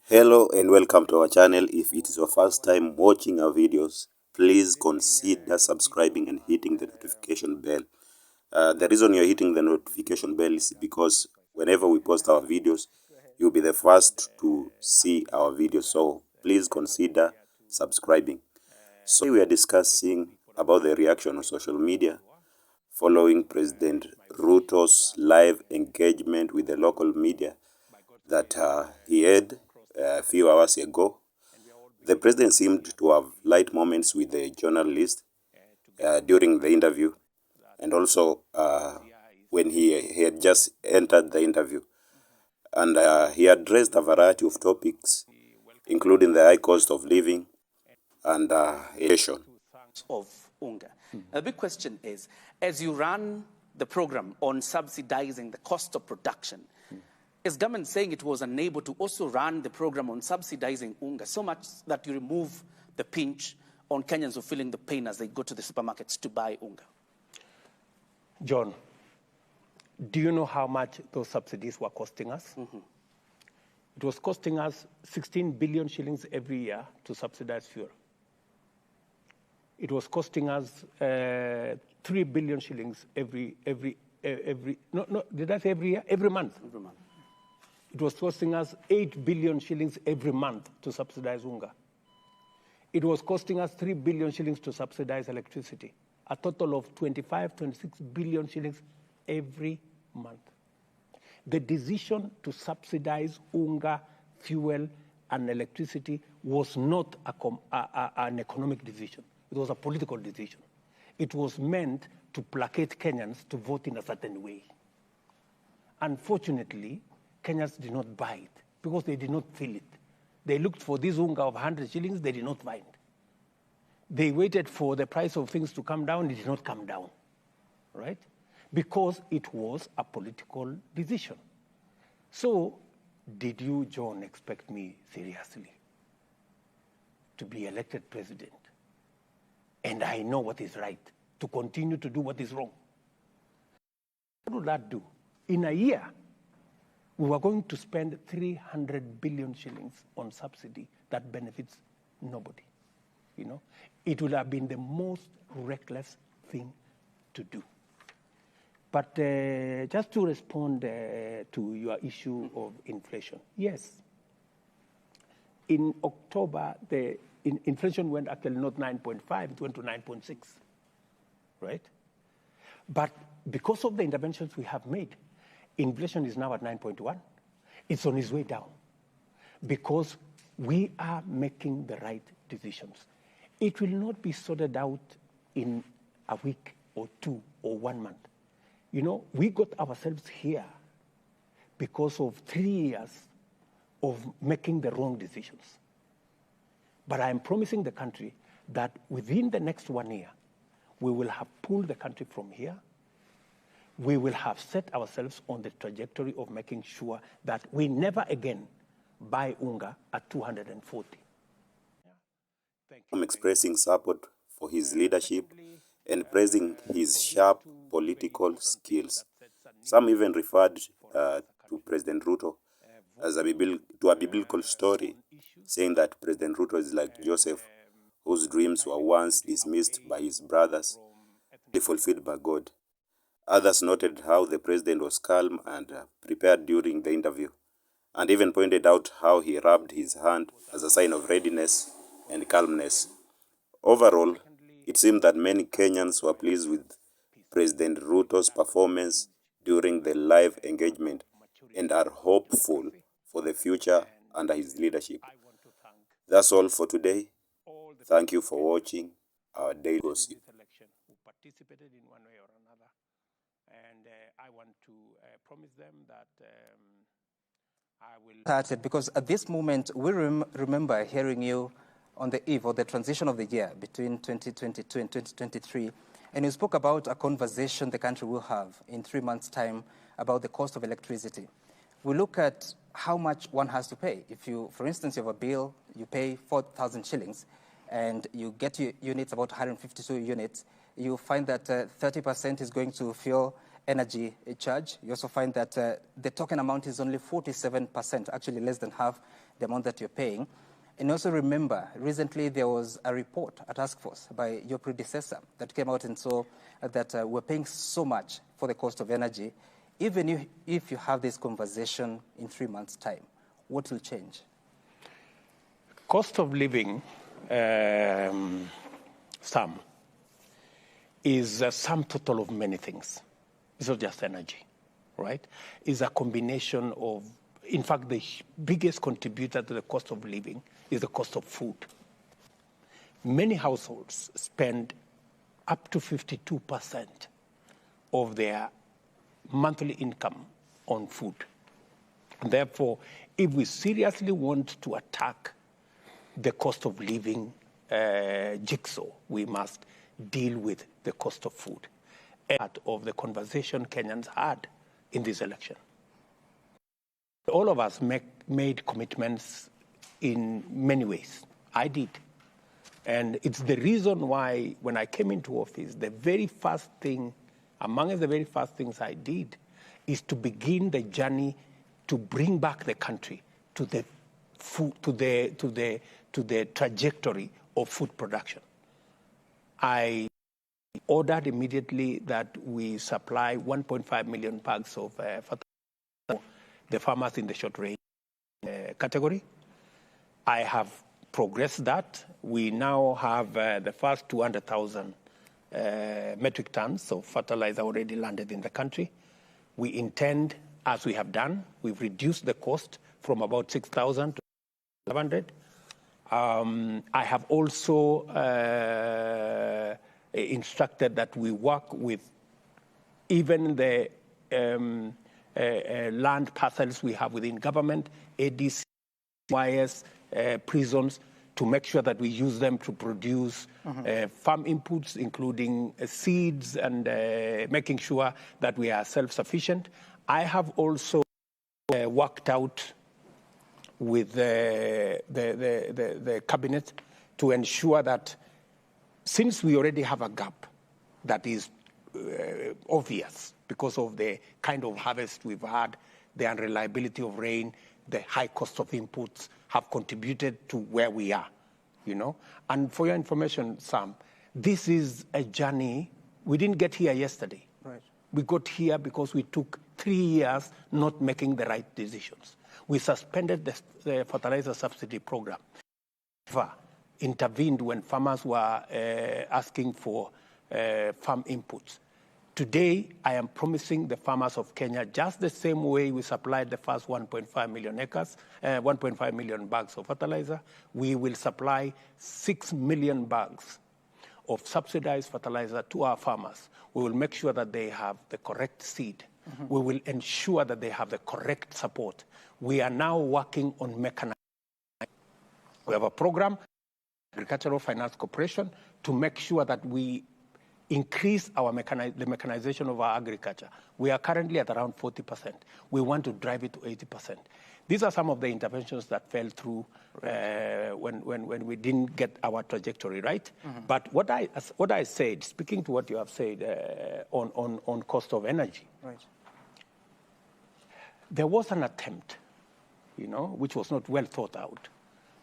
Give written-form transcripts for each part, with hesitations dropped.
Hello and welcome to our channel. If it is your first time watching our videos, please consider subscribing and hitting the notification bell. The reason you're hitting the notification bell is because whenever we post our videos, you'll be the first to see our videos. So please consider subscribing. So we are discussing about the reaction on social media following President Ruto's live engagement with the local media that he had a few hours ago. The president seemed to have light moments with the journalist during the interview, and also when he had just entered the interview. And he addressed a variety of topics, including the high cost of living and inflation. Of UNGA. The big question is, as you run the program on subsidizing the cost of production, is government saying it was unable to also run the program on subsidizing UNGA so much that you remove the pinch on Kenyans who are feeling the pain as they go to the supermarkets to buy UNGA? John, do you know how much those subsidies were costing us? It was costing us 16 billion shillings every year to subsidize fuel. It was costing us 3 billion shillings every year? Every month. Every month. It was costing us 8 billion shillings every month to subsidize UNGA. It was costing us 3 billion shillings to subsidize electricity, a total of 26 billion shillings every month. The decision to subsidize UNGA, fuel, and electricity was not an economic decision. It was a political decision. It was meant to placate Kenyans to vote in a certain way. Unfortunately, Kenyans did not buy it because they did not feel it. They looked for this UNGA of 100 shillings, they did not find. They waited for the price of things to come down, it did not come down, right? Because it was a political decision. So, did you, John, expect me seriously to be elected president? And I know what is right, to continue to do what is wrong. What would that do? In a year, we were going to spend 300 billion shillings on subsidy that benefits nobody. You know, it would have been the most reckless thing to do. But just to respond to your issue of inflation, yes. In October, inflation went actually not 9.5, it went to 9.6, right? But because of the interventions we have made, inflation is now at 9.1. It's on its way down because we are making the right decisions. It will not be sorted out in a week or two or 1 month. You know, we got ourselves here because of 3 years of making the wrong decisions. But I am promising the country that within the next 1 year, we will have pulled the country from here. We will have set ourselves on the trajectory of making sure that we never again buy UNGA at 240. I'm expressing support for his leadership and praising his sharp political skills. Some even referred to President Ruto as a biblical story, saying that President Ruto is like Joseph, whose dreams were once dismissed by his brothers, fulfilled by God. Others noted how the president was calm and prepared during the interview, and even pointed out how he rubbed his hand as a sign of readiness and calmness. Overall, it seemed that many Kenyans were pleased with President Ruto's performance during the live engagement and are hopeful for the future under his leadership. That's all for today. Thank you for watching our daily gossip. Participated in one way or another, and I want to promise them that I will Started because at this moment we remember hearing you on the eve of the transition of the year between 2022 and 2023, and you spoke about a conversation the country will have in 3 months' time about the cost of electricity. We look at how much one has to pay. If you, for instance, you have a bill, you pay 4,000 shillings, and you get your units, about 152 units, you find that 30% is going to fuel energy charge. You also find that the token amount is only 47%, actually less than half the amount that you're paying. And also remember, recently there was a report, a task force by your predecessor that came out and saw that we're paying so much for the cost of energy. Even if you have this conversation in 3 months' time, what will change? Cost of living, Sam, is a sum total of many things. It's not just energy, right? It's a combination of, in fact, the biggest contributor to the cost of living is the cost of food. Many households spend up to 52% of their monthly income on food. Therefore, if we seriously want to attack the cost of living jigsaw, we must deal with the cost of food. Part of the conversation Kenyans had in this election. All of us made commitments in many ways. I did. And it's the reason why when I came into office, the very first thing, among the very first things I did, is to begin the journey to bring back the country to the food, to the trajectory of food production. I ordered immediately that we supply 1.5 million bags of fertilizer for the farmers in the short range category. I have progressed that. We now have the first 200,000 metric tons of fertilizer already landed in the country. We intend, as we have done, we've reduced the cost from about 6,000 to 700. I have also instructed that we work with even the land parcels we have within government, ADC, YS, prisons, to make sure that we use them to produce farm inputs, including seeds, and making sure that we are self-sufficient. I have also worked out with the cabinet to ensure that since we already have a gap that is obvious because of the kind of harvest we've had, the unreliability of rain, the high cost of inputs have contributed to where we are, you know. And for your information, Sam, this is a journey. We didn't get here yesterday. Right. We got here because we took 3 years not making the right decisions. We suspended the fertilizer subsidy program. Intervened when farmers were asking for farm inputs. Today, I am promising the farmers of Kenya, just the same way we supplied the first 1.5 million acres, 1.5 million bags of fertilizer, we will supply 6 million bags of subsidized fertilizer to our farmers. We will make sure that they have the correct seed. We will ensure that they have the correct support. We are now working on mechanization. We have a program, Agricultural Finance Corporation, to make sure that we increase our the mechanization of our agriculture. We are currently at around 40%. We want to drive it to 80%. These are some of the interventions that fell through when we didn't get our trajectory right. But what I said, speaking to what you have said on cost of energy, Right. There was an attempt, you know, which was not well thought out,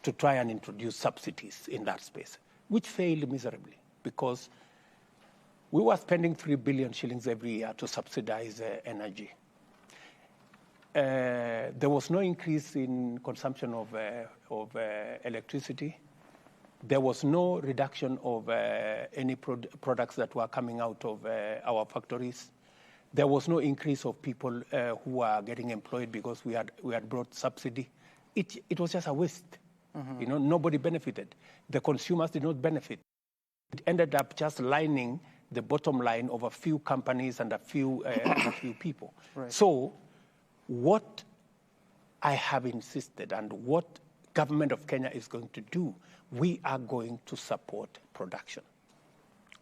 to try and introduce subsidies in that space, which failed miserably because we were spending 3 billion shillings every year to subsidize energy. There was no increase in consumption of electricity. There was no reduction of any products that were coming out of our factories. There was no increase of people who are getting employed because we had brought subsidy. It was just a waste. You know, nobody benefited. The consumers did not benefit. It ended up just lining the bottom line of a few companies and a few people. Right. So what I have insisted and what government of Kenya is going to do, we are going to support production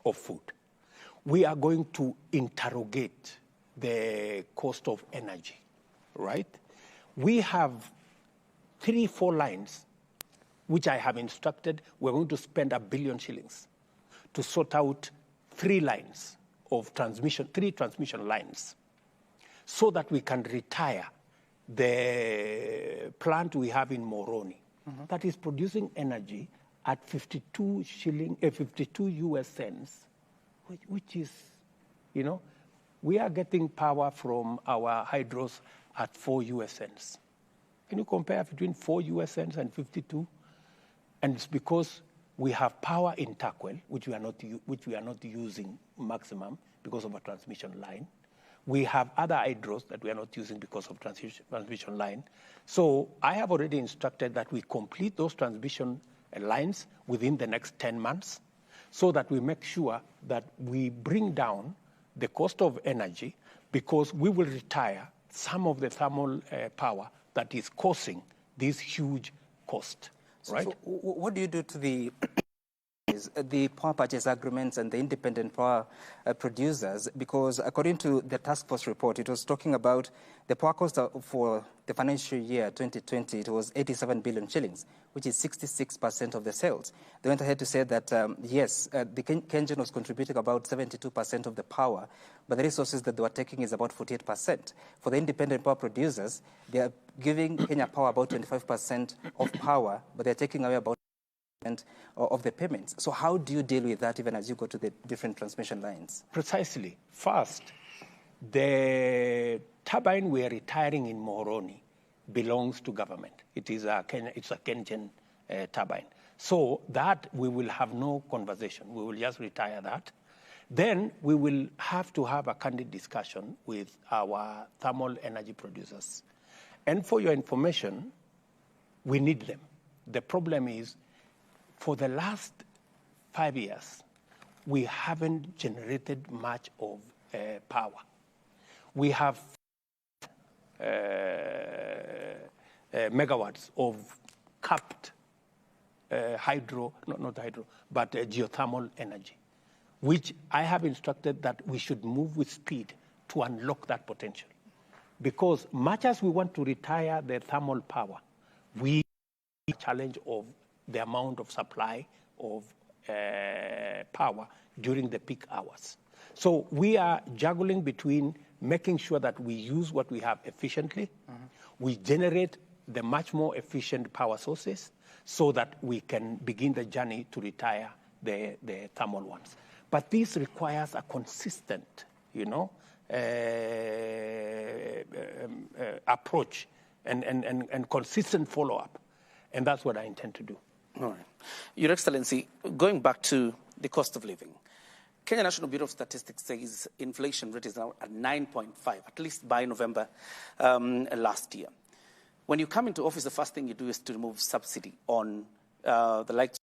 of food. We are going to interrogate the cost of energy, right? We have 3-4 lines, which I have instructed, we're going to spend 1 billion shillings to sort out 3 lines of transmission, 3 transmission lines, so that we can retire the plant we have in Moroni that is producing energy at 52 US cents, which is, you know, we are getting power from our hydros at 4 US cents. Can you compare between 4 US cents and 52? And it's because we have power in Takwel, which we are not using maximum because of a transmission line. We have other hydros that we are not using because of transmission line. So I have already instructed that we complete those transmission lines within the next 10 months so that we make sure that we bring down the cost of energy, because we will retire some of the thermal power that is causing this huge cost, right? So what do you do to the power purchase agreements and the independent power producers? Because according to the task force report, it was talking about the power cost for the financial year 2020, it was 87 billion shillings, which is 66% of the sales. They went ahead to say that, yes, the KenGen was contributing about 72% of the power, but the resources that they were taking is about 48%. For the independent power producers, they are giving Kenya Power about 25% of power, but they're taking away about of the payments. So how do you deal with that even as you go to the different transmission lines? Precisely. First, the turbine we are retiring in Moroni belongs to government. It's a KenGen turbine. So that we will have no conversation. We will just retire that. Then we will have to have a candid discussion with our thermal energy producers. And for your information, we need them. The problem is, for the last 5 years, we haven't generated much of power. We have megawatts of capped geothermal energy, which I have instructed that we should move with speed to unlock that potential. Because much as we want to retire the thermal power, we have a challenge of the amount of supply of power during the peak hours. So we are juggling between making sure that we use what we have efficiently, we generate the much more efficient power sources so that we can begin the journey to retire the thermal ones. But this requires a consistent, approach and consistent follow-up. And that's what I intend to do. All right. Your Excellency, going back to the cost of living, Kenya National Bureau of Statistics says inflation rate is now at 9.5, at least by November last year. When you come into office, the first thing you do is to remove subsidy on the likes